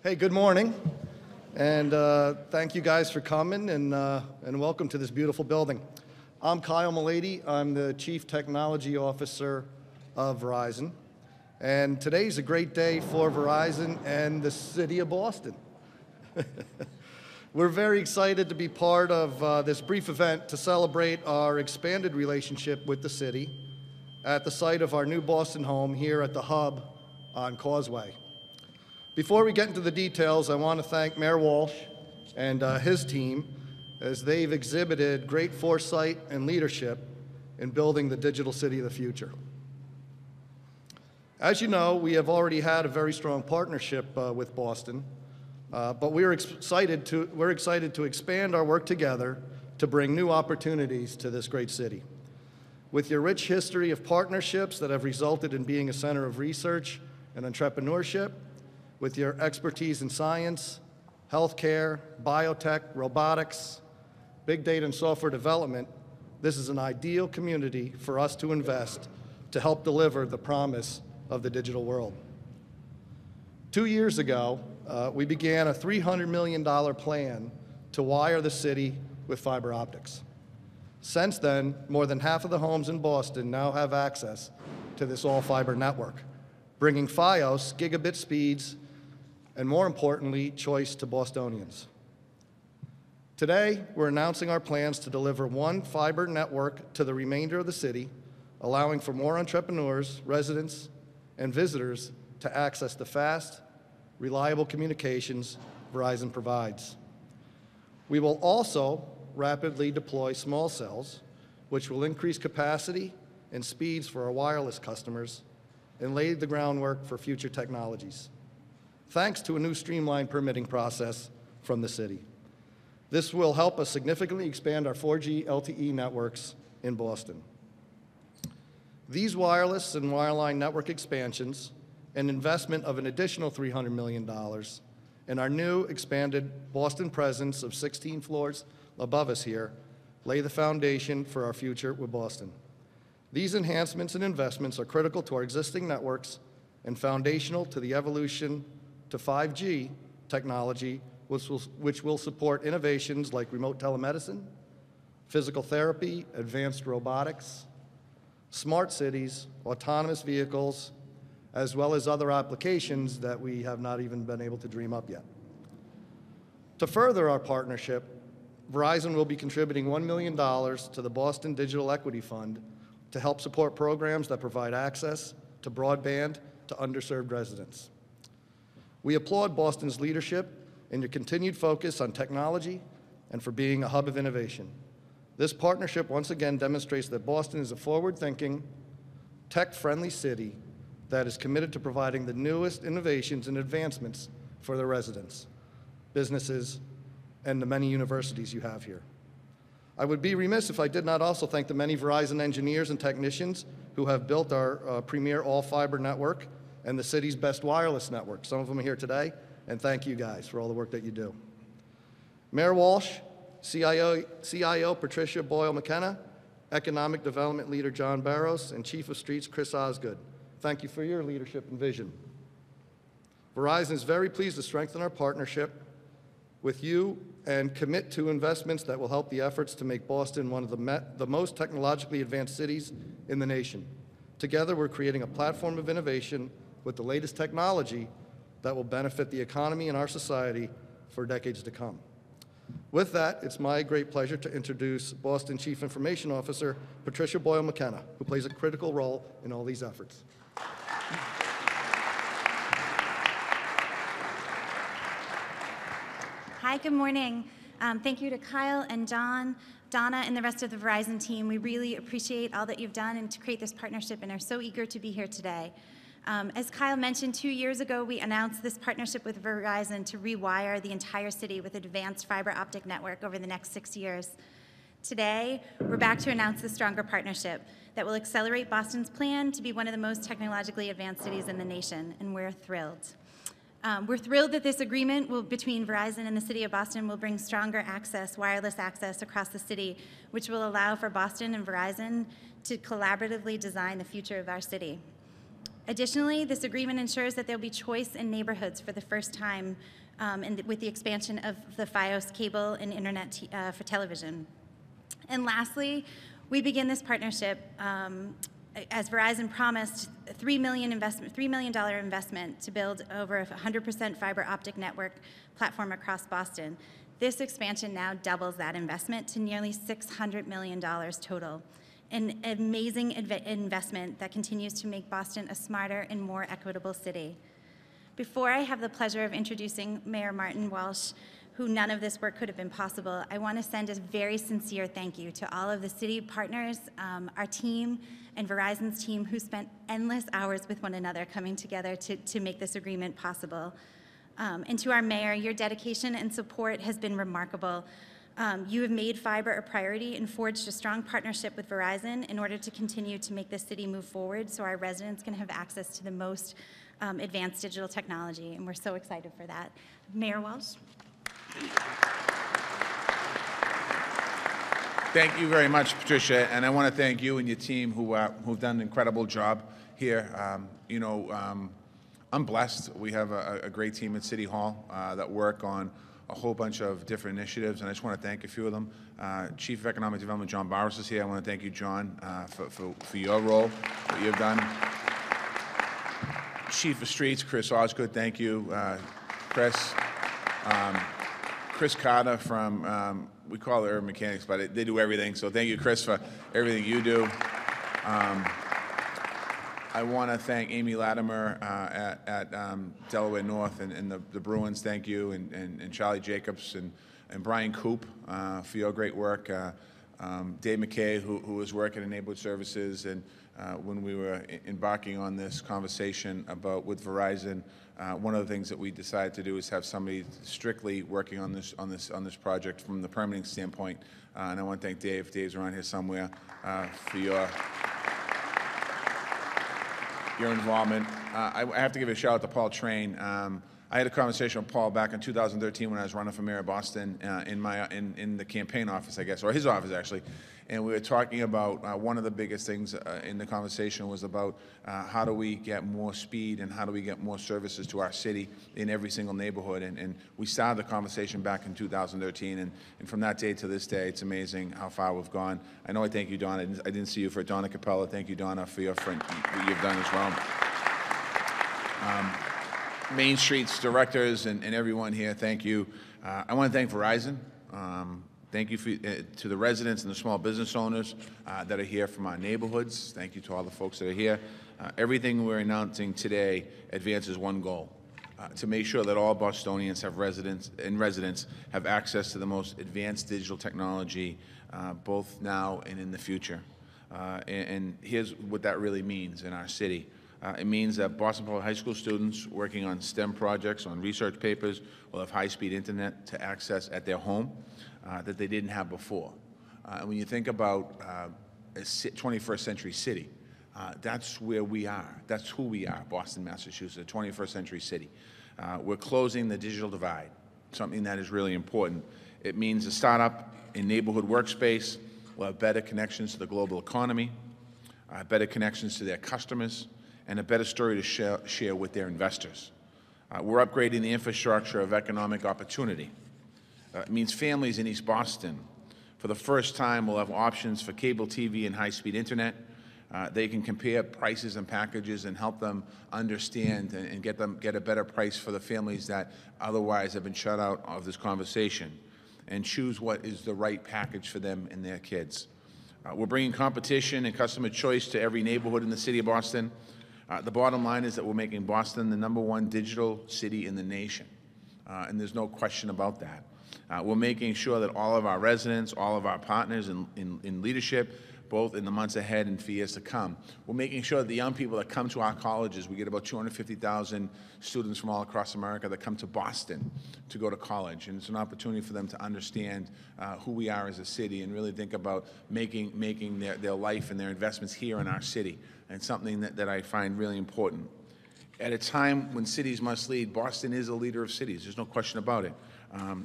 Hey, good morning, and thank you guys for coming, and welcome to this beautiful building. I'm Kyle Milady. I'm the Chief Technology Officer of Verizon, and today's a great day for Verizon and the city of Boston. We're very excited to be part of this brief event to celebrate our expanded relationship with the city at the site of our new Boston home here at the Hub on Causeway. Before we get into the details, I want to thank Mayor Walsh and his team as they've exhibited great foresight and leadership in building the digital city of the future. As you know, we have already had a very strong partnership with Boston, but we're excited to expand our work together to bring new opportunities to this great city. With your rich history of partnerships that have resulted in being a center of research and entrepreneurship, with your expertise in science, healthcare, biotech, robotics, big data and software development, this is an ideal community for us to invest to help deliver the promise of the digital world. 2 years ago, we began a $300 million plan to wire the city with fiber optics. Since then, more than half of the homes in Boston now have access to this all-fiber network, bringing FiOS gigabit speeds and, more importantly, choice to Bostonians. Today, we're announcing our plans to deliver one fiber network to the remainder of the city, allowing for more entrepreneurs, residents, and visitors to access the fast, reliable communications Verizon provides. We will also rapidly deploy small cells, which will increase capacity and speeds for our wireless customers and lay the groundwork for future technologies, thanks to a new streamlined permitting process from the city. This will help us significantly expand our 4G LTE networks in Boston. These wireless and wireline network expansions and investment of an additional $300 million and our new expanded Boston presence of 16 floors above us here lay the foundation for our future with Boston. These enhancements and investments are critical to our existing networks and foundational to the evolution to 5G technology, which will support innovations like remote telemedicine, physical therapy, advanced robotics, smart cities, autonomous vehicles, as well as other applications that we have not even been able to dream up yet. To further our partnership, Verizon will be contributing $1 million to the Boston Digital Equity Fund to help support programs that provide access to broadband to underserved residents. We applaud Boston's leadership and your continued focus on technology and for being a hub of innovation. This partnership once again demonstrates that Boston is a forward-thinking, tech-friendly city that is committed to providing the newest innovations and advancements for the residents, businesses, and the many universities you have here. I would be remiss if I did not also thank the many Verizon engineers and technicians who have built our premier all-fiber network and the city's best wireless network. Some of them are here today, and thank you guys for all the work that you do. Mayor Walsh, CIO Patricia Boyle-McKenna, Economic Development Leader John Barros, and Chief of Streets Chris Osgood, thank you for your leadership and vision. Verizon is very pleased to strengthen our partnership with you and commit to investments that will help the efforts to make Boston one of the most technologically advanced cities in the nation. Together, we're creating a platform of innovation with the latest technology that will benefit the economy and our society for decades to come. With that, it's my great pleasure to introduce Boston Chief Information Officer Patricia Boyle-McKenna, who plays a critical role in all these efforts. Hi, good morning. Thank you to Kyle and John, Donna, and the rest of the Verizon team. We really appreciate all that you've done and to create this partnership and are so eager to be here today. As Kyle mentioned, 2 years ago, we announced this partnership with Verizon to rewire the entire city with advanced fiber optic network over the next 6 years. Today, we're back to announce the stronger partnership that will accelerate Boston's plan to be one of the most technologically advanced cities in the nation, and we're thrilled. We're thrilled that this agreement between Verizon and the City of Boston will bring stronger access, wireless access across the city, which will allow for Boston and Verizon to collaboratively design the future of our city. Additionally, this agreement ensures that there will be choice in neighborhoods for the first time with the expansion of the FiOS cable and internet for television. And lastly, we begin this partnership as Verizon promised, $3 million investment to build over a 100% fiber optic network platform across Boston. This expansion now doubles that investment to nearly $600 million total. An amazing investment that continues to make Boston a smarter and more equitable city. Before I have the pleasure of introducing Mayor Martin Walsh, who none of this work could have been possible, I want to send a very sincere thank you to all of the city partners, our team, and Verizon's team who spent endless hours with one another coming together to make this agreement possible. And to our mayor, your dedication and support has been remarkable. You have made fiber a priority and forged a strong partnership with Verizon in order to continue to make this city move forward so our residents can have access to the most advanced digital technology, and we're so excited for that. Mayor Walsh. Thank you very much, Patricia, and I want to thank you and your team who've done an incredible job here. I'm blessed. We have a great team at City Hall that work on a whole bunch of different initiatives, and I just want to thank a few of them. Chief of Economic Development, John Bowers, is here. I want to thank you, John, for your role, what you've done. Chief of Streets, Chris Osgood, thank you. Chris. Chris Carter from, we call it Urban Mechanics, but they do everything. So thank you, Chris, for everything you do. I want to thank Amy Latimer at Delaware North and the Bruins, thank you, and Charlie Jacobs and Brian Coop for your great work. Dave McKay, who was working in neighborhood services, and when we were embarking on this conversation with Verizon, one of the things that we decided to do is have somebody strictly working on this project from the permitting standpoint. And I want to thank Dave. Dave's around here somewhere for your involvement. I have to give a shout out to Paul Train. I had a conversation with Paul back in 2013 when I was running for mayor of Boston in the campaign office, I guess, or his office actually. And we were talking about one of the biggest things in the conversation was about how do we get more speed and how do we get more services to our city in every single neighborhood. And we started the conversation back in 2013, and from that day to this day, it's amazing how far we've gone. I know I thank you, Donna. I didn't see you for Donna Capella. Thank you, Donna, for your friend, what you've done as well. Main Street's directors and everyone here, thank you. I want to thank Verizon. Thank you to the residents and the small business owners that are here from our neighborhoods. Thank you to all the folks that are here. Everything we're announcing today advances one goal, to make sure that all Bostonians have residents have access to the most advanced digital technology, both now and in the future. And here's what that really means in our city. It means that Boston Public High School students working on STEM projects, on research papers, will have high-speed internet to access at their home that they didn't have before. And when you think about a 21st century city, that's where we are. That's who we are, Boston, Massachusetts, a 21st century city. We're closing the digital divide, something that is really important. It means a startup in neighborhood workspace will have better connections to the global economy, better connections to their customers, and a better story to share with their investors. We're upgrading the infrastructure of economic opportunity. It means families in East Boston, for the first time, will have options for cable TV and high-speed internet. They can compare prices and packages and help them understand and get a better price for the families that otherwise have been shut out of this conversation, and choose what is the right package for them and their kids. We're bringing competition and customer choice to every neighborhood in the city of Boston. The bottom line is that we're making Boston the #1 digital city in the nation, and there's no question about that. We're making sure that all of our residents, all of our partners in leadership, both in the months ahead and for years to come, we're making sure that the young people that come to our colleges, we get about 250,000 students from all across America that come to Boston to go to college, and it's an opportunity for them to understand who we are as a city and really think about making their life and their investments here in our city. And it's something that I find really important. At a time when cities must lead, Boston is a leader of cities. There's no question about it.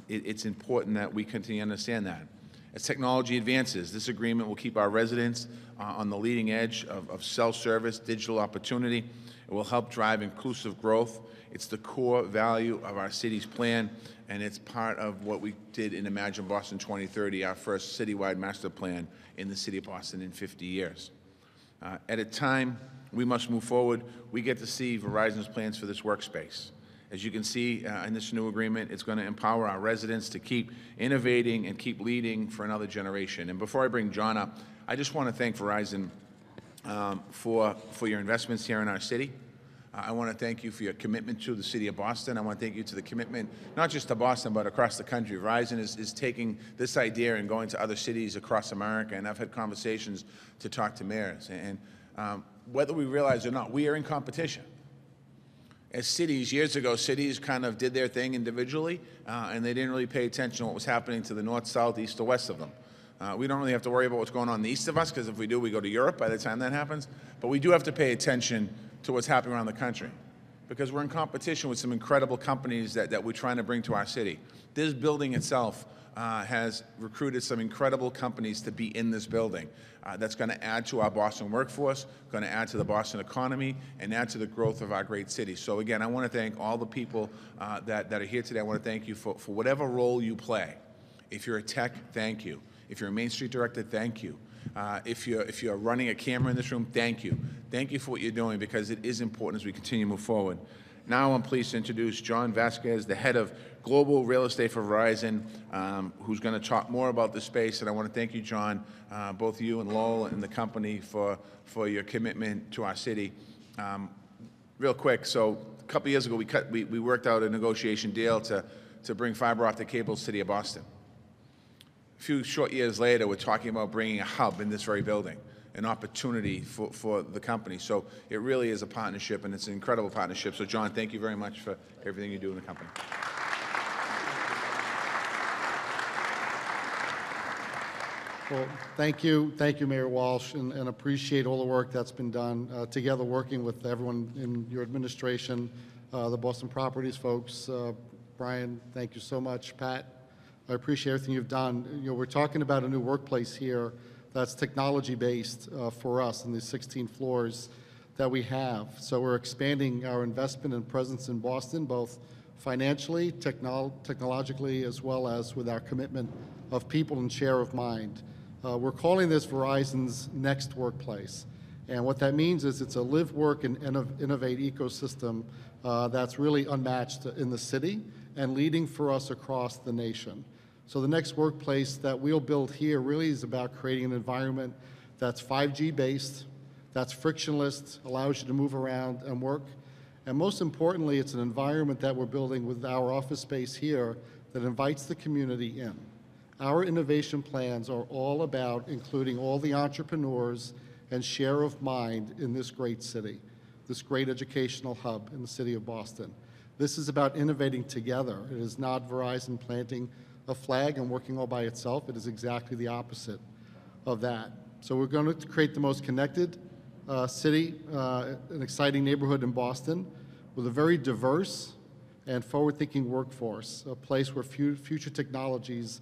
It's important that we continue to understand that. As technology advances, this agreement will keep our residents on the leading edge of self-service digital opportunity. It will help drive inclusive growth. It's the core value of our city's plan, and it's part of what we did in Imagine Boston 2030, our first citywide master plan in the city of Boston in 50 years. At a time we must move forward, we get to see Verizon's plans for this workspace. As you can see in this new agreement, it's going to empower our residents to keep innovating and keep leading for another generation. And before I bring John up, I just want to thank Verizon for your investments here in our city. I want to thank you for your commitment to the city of Boston. I want to thank you to the commitment, not just to Boston, but across the country. Verizon is taking this idea and going to other cities across America, and I've had conversations to talk to mayors. And whether we realize it or not, we are in competition. As cities, years ago, cities kind of did their thing individually, and they didn't really pay attention to what was happening to the north, south, east, or west of them. We don't really have to worry about what's going on in the east of us, because if we do, we go to Europe by the time that happens. But we do have to pay attention to what's happening around the country, because we're in competition with some incredible companies that we're trying to bring to our city. This building itself has recruited some incredible companies to be in this building. That's going to add to our Boston workforce, going to add to the Boston economy, and add to the growth of our great city. So again, I want to thank all the people that are here today. I want to thank you for whatever role you play. If you're a tech, thank you. If you're a Main Street director, thank you. If you're running a camera in this room, thank you. Thank you for what you're doing, because it is important as we continue to move forward. Now I'm pleased to introduce John Vasquez, the head of Global Real Estate for Verizon, who's going to talk more about the space. And I want to thank you, John, both you and Lowell and the company for your commitment to our city. Real quick, so a couple years ago we worked out a negotiation deal to bring fiber optic cable to the city of Boston. A few short years later, we're talking about bringing a hub in this very building, an opportunity for the company. So it really is a partnership, and it's an incredible partnership. So John, thank you very much for everything you do in the company. Well, thank you, Mayor Walsh, and appreciate all the work that's been done together, working with everyone in your administration, the Boston Properties folks. Brian, thank you so much. Pat, I appreciate everything you've done. You know, we're talking about a new workplace here that's technology-based for us in the 16 floors that we have. So we're expanding our investment and presence in Boston, both financially, technologically, as well as with our commitment of people and share of mind. We're calling this Verizon's Next Workplace. And what that means is it's a live, work, and innovate ecosystem that's really unmatched in the city and leading for us across the nation. So the next workplace that we'll build here really is about creating an environment that's 5G based, that's frictionless, allows you to move around and work. And most importantly, it's an environment that we're building with our office space here that invites the community in. Our innovation plans are all about including all the entrepreneurs and share of mind in this great city, this great educational hub in the city of Boston. This is about innovating together. It is not Verizon planting a flag and working all by itself. It is exactly the opposite of that. So we're going to create the most connected city, an exciting neighborhood in Boston with a very diverse and forward-thinking workforce, a place where future technologies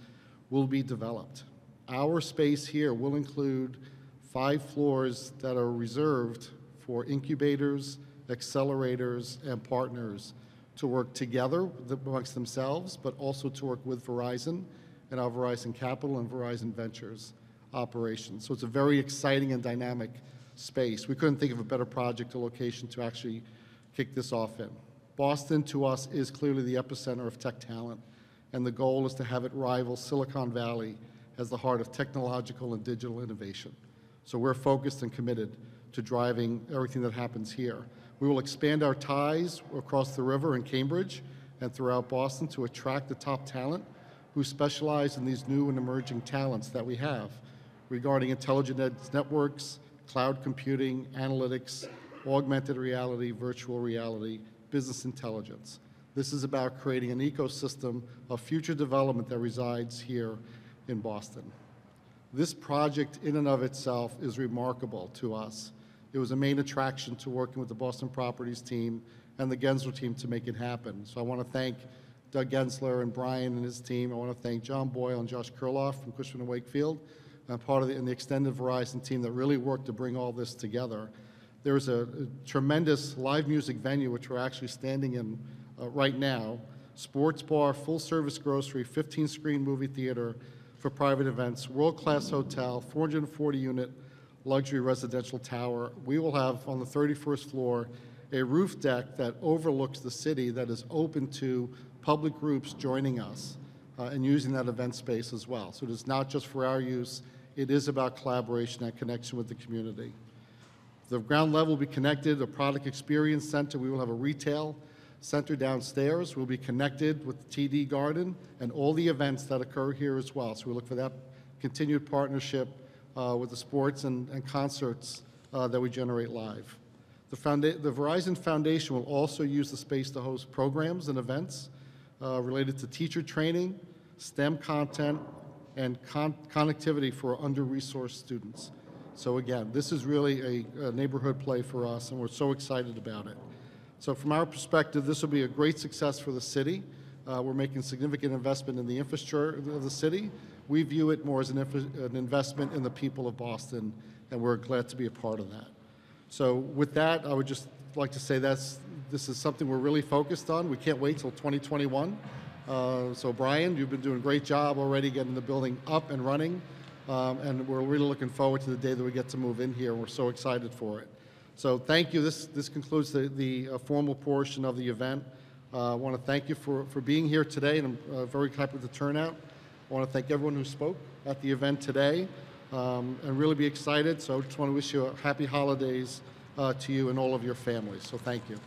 will be developed. Our space here will include 5 floors that are reserved for incubators, accelerators, and partners to work together amongst themselves, but also to work with Verizon and our Verizon Capital and Verizon Ventures operations. So it's a very exciting and dynamic space. We couldn't think of a better project or location to actually kick this off in. Boston, to us, is clearly the epicenter of tech talent, and the goal is to have it rival Silicon Valley as the heart of technological and digital innovation. So we're focused and committed to driving everything that happens here. We will expand our ties across the river in Cambridge and throughout Boston to attract the top talent who specialize in these new and emerging talents that we have regarding intelligent edge networks, cloud computing, analytics, augmented reality, virtual reality, business intelligence. This is about creating an ecosystem of future development that resides here in Boston. This project in and of itself is remarkable to us. It was a main attraction to working with the Boston Properties team and the Gensler team to make it happen. So I want to thank Doug Gensler and Brian and his team. I want to thank John Boyle and Josh Kurloff from Cushman and Wakefield, and part of the extended Verizon team that really worked to bring all this together. There's a tremendous live music venue, which we're actually standing in right now. Sports bar, full-service grocery, 15-screen movie theater for private events, world-class hotel, 440-unit luxury residential tower. We will have on the 31st floor a roof deck that overlooks the city that is open to public groups joining us and using that event space as well. So it is not just for our use, it is about collaboration and connection with the community. The ground level will be connected, a product experience center. We will have a retail center downstairs. We'll be connected with the TD Garden and all the events that occur here as well. So we look for that continued partnership with the sports and concerts that we generate live. The Verizon Foundation will also use the space to host programs and events related to teacher training, STEM content, and connectivity for under-resourced students. So again, this is really a neighborhood play for us, and we're so excited about it. So from our perspective, this will be a great success for the city. We're making significant investment in the infrastructure of the city. We view it more as an investment in the people of Boston, and we're glad to be a part of that. So with that, I would just like to say this is something we're really focused on. We can't wait till 2021. So Brian, you've been doing a great job already getting the building up and running, and we're really looking forward to the day that we get to move in here. We're so excited for it. So thank you. This concludes the formal portion of the event. I want to thank you for being here today, and I'm very happy with the turnout. I want to thank everyone who spoke at the event today, and really be excited. So I just want to wish you a happy holidays to you and all of your families. So thank you.